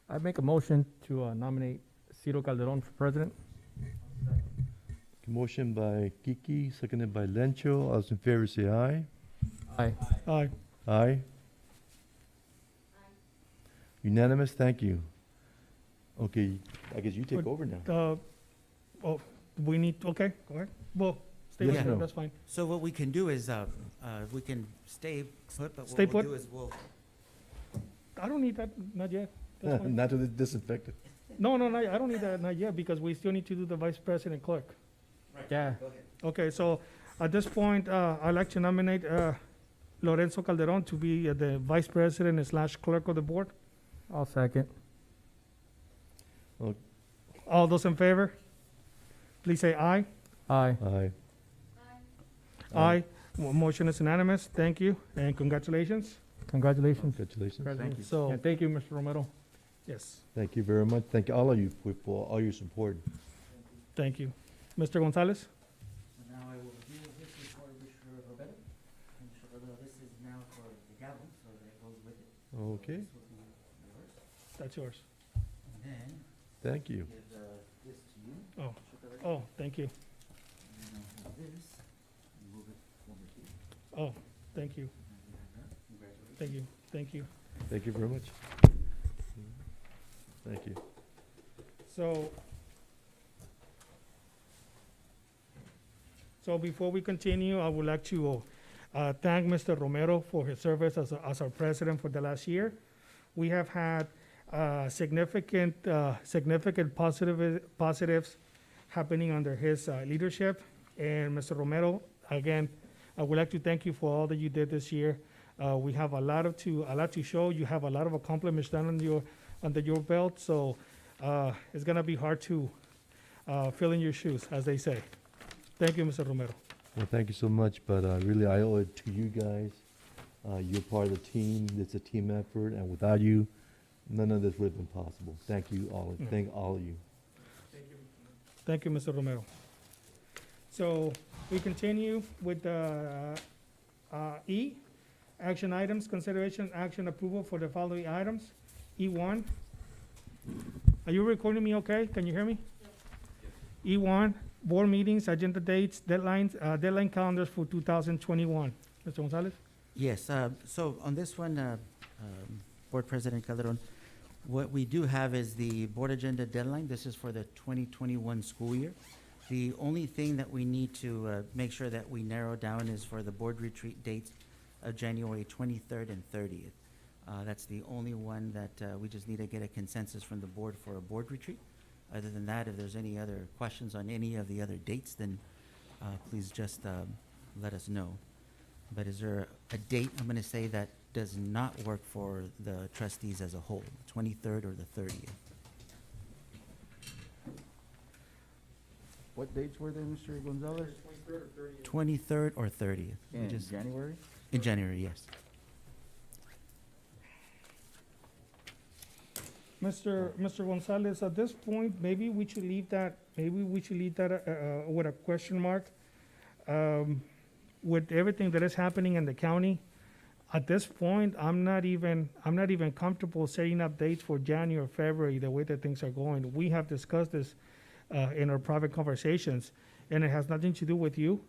I make a motion to nominate Ciro Calderon for president. Motion by Kiki, seconded by Lencho. All those in favor say aye. Aye. Aye. Aye. Unanimous, thank you. Okay, I guess you take Would- over now. We need, okay, go ahead. Well, stay Yes, with no. it, that's fine. So what we can do is, we can stay put, but Stay what we'll put? do is we'll, I don't need that, not yet. That's fine. Not to disinfect it. No, I don't need that, not yet, because we still need to do the vice president clerk. Yeah. Okay, so at this point, I'd like to nominate Lorenzo Calderon to be the vice president slash clerk of the board. I'll second. All those in favor? Please say aye. Aye. Aye. Aye. Motion is unanimous. Thank you, and congratulations. Congratulations, Congratulations. President. So, And thank you, Mr. Romero. yes, Thank you very much. Thank all of you for all your support. thank you. Mr. Gonzalez? so now I will review this before Mr. Roberto. And Mr. Roberto, this is now for the gavel, so that goes with it. Okay, This will be yours. That's yours. And then thank you. give this to you. Oh. Mr. Roberto. Oh, thank you. And then I'll have this, and move it over here. Oh, thank you, And you have that. Congratulations. thank you, thank you. Thank you very much. Thank you. So before we continue, I would like to thank Mr. Romero for his service as our president for the last year. We have had significant positives happening under his leadership. And Mr. Romero, again, I would like to thank you for all that you did this year. We have a lot to show. You have a lot of accomplishments done under your belt. So it's gonna be hard to fill in your shoes, as they say. Thank you, Mr. Romero. Well, thank you so much, but really, I owe it to you guys. You're part of the team. It's a team effort, and without you, none of this would have been possible. Thank you all. Yeah. Thank all of you. Thank you, Mr. Romero. So we continue with E, action items, consideration, action approval for the following items. E1. Are you recording me okay? Can you hear me? E1, board meetings, agenda dates, deadlines, deadline calendars for 2021. Mr. Gonzalez? Yes, so on this one, Board President Calderon, what we do have is the board agenda deadline. This is for the 2021 school year. The only thing that we need to make sure that we narrow down is for the board retreat dates of January 23rd and 30th. That's the only one that we just need to get a consensus from the board for a board retreat. Other than that, if there's any other questions on any of the other dates, then please just let us know. But is there a date, I'm going to say, that does not work for the trustees as a whole, 23rd or the 30th? What dates were there, Mr. Gonzalez? 23rd or 30th? We In just- January? In January, yes. Mr. Gonzalez, at this point, maybe we should leave that with a question mark. With everything that is happening in the county, at this point, I'm not even comfortable setting up dates for January or February, the way that things are going. We have discussed this in our private conversations, and it has nothing to do with you.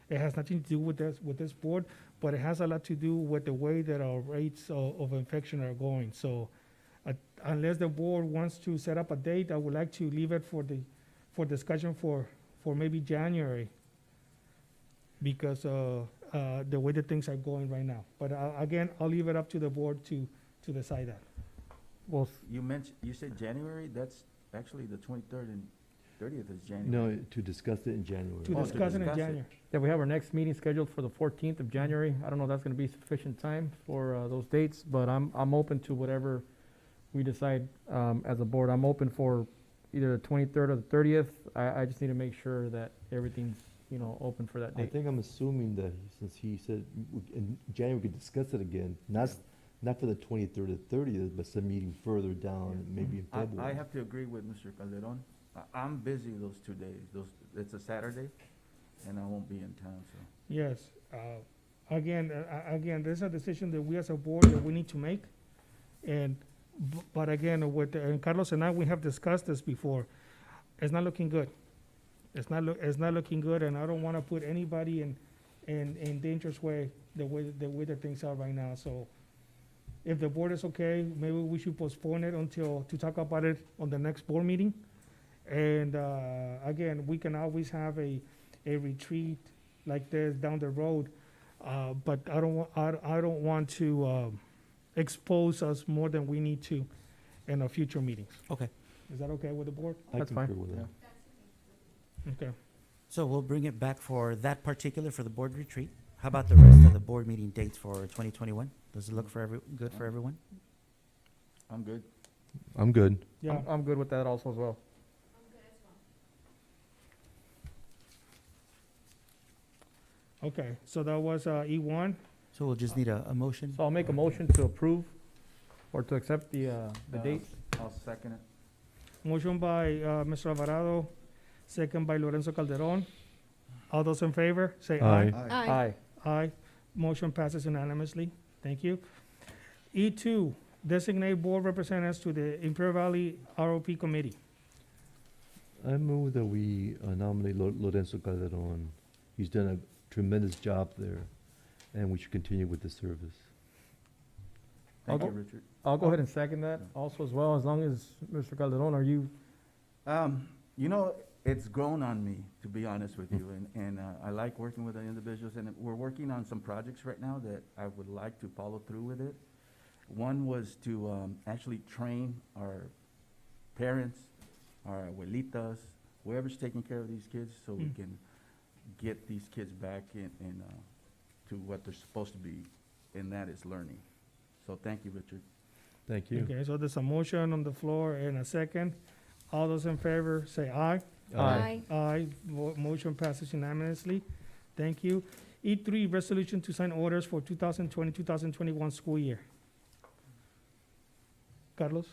It has nothing to do with this board, but it has a lot to do with the way that our rates of infection are going. So unless the board wants to set up a date, I would like to leave it for discussion for maybe January, because the way that things are going right now. But again, I'll leave it up to the board to decide that. Well, You said January? That's actually the 23rd and 30th is January. No, to discuss it in January. To Oh, to discuss it in discuss it. January. yeah, we have our next meeting scheduled for the 14th of January. I don't know if that's gonna be sufficient time for those dates, but I'm open to whatever we decide as a board. I'm open for either the 23rd or the 30th. I just need to make sure that everything's, open for that I date. think I'm assuming that since he said in January we could discuss it again, not for the 23rd or 30th, but some meeting further down, maybe in I February. have to agree with Mr. Calderon. I'm busy those 2 days. It's a Saturday, and I won't be in town, so. Yes. Again, this is a decision that we as a board that we need to make. And But again, and Carlos and I, we have discussed this before. It's not looking good. It's not looking good, and I don't want to put anybody in dangerous way the way that things are right now. So if the board is okay, maybe we should postpone it to talk about it on the next board meeting. And again, we can always have a retreat like this down the road, but I don't want to expose us more than we need to in our future meetings. Okay. Is that okay with the board? I That's fine. concur with that. Okay. So we'll bring it back for that particular, for the board retreat. How about the rest of the board meeting dates for 2021? Does it look good for everyone? I'm good. I'm good. Yeah. I'm good with that also as well. Okay. So that was E1. So we'll just need a motion. So I'll make a motion to approve or to accept the dates. I'll second it. Motion by Mr. Alvarado, second by Lorenzo Calderon. All those in favor, say aye. Aye. Aye. Motion passes unanimously. Thank you. E2, designate board representatives to the Imperial Valley ROP Committee. I move that we nominate Lorenzo Calderon. He's done a tremendous job there, and we should continue with the service. I'll Thank you, go- Richard. I'll go ahead and second that also as well, as long as, Mr. Calderon, are you, You know, it's grown on me, to be honest with you, and I like working with the individuals, and we're working on some projects right now that I would like to follow through with it. One was to actually train our parents, our abuelitas, whoever's taking care of these kids, so we Mm. can get these kids back in to what they're supposed to be, and that is learning. So thank you, Richard. Thank you. Okay, so there's a motion on the floor and a second. All those in favor, say aye. Aye. Aye. Motion passes unanimously. Thank you. E3, resolution to sign orders for 2020, 2021 school year. Carlos?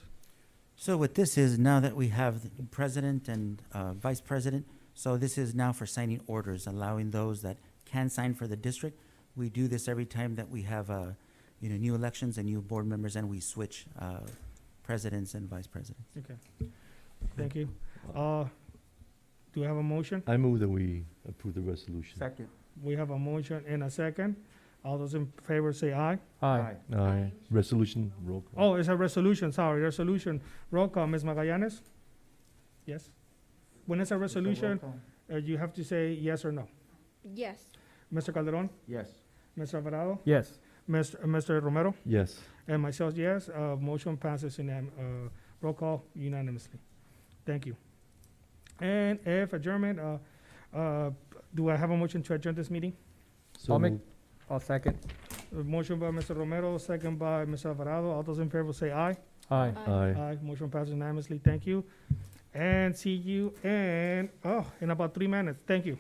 So what this is, now that we have the president and vice president, so this is now for signing orders, allowing those that can sign for the district. We do this every time that we have, new elections and new board members, and we switch presidents and vice presidents. Okay. Thank you. Do we have a motion? I move that we approve the resolution. Second. We have a motion and a second. All those in favor say aye. aye. Aye. Resolution, roll call. Oh, it's a resolution, sorry, resolution. Roll call, Ms. Magallanes? Yes? When it's a resolution, you have to say yes or no. Yes. Mr. Calderon? Yes. Mr. Alvarado? Yes. Mr. Romero? Yes. And myself, yes. Motion passes roll call unanimously. Thank you. And F, adjournment, do I have a motion to adjourn this meeting? So I'll make- moved. I'll second. A motion by Mr. Romero, second by Mr. Alvarado. All those in favor say aye. Aye. Aye. Motion passes unanimously. Thank you. And see you in about 3 minutes. Thank you.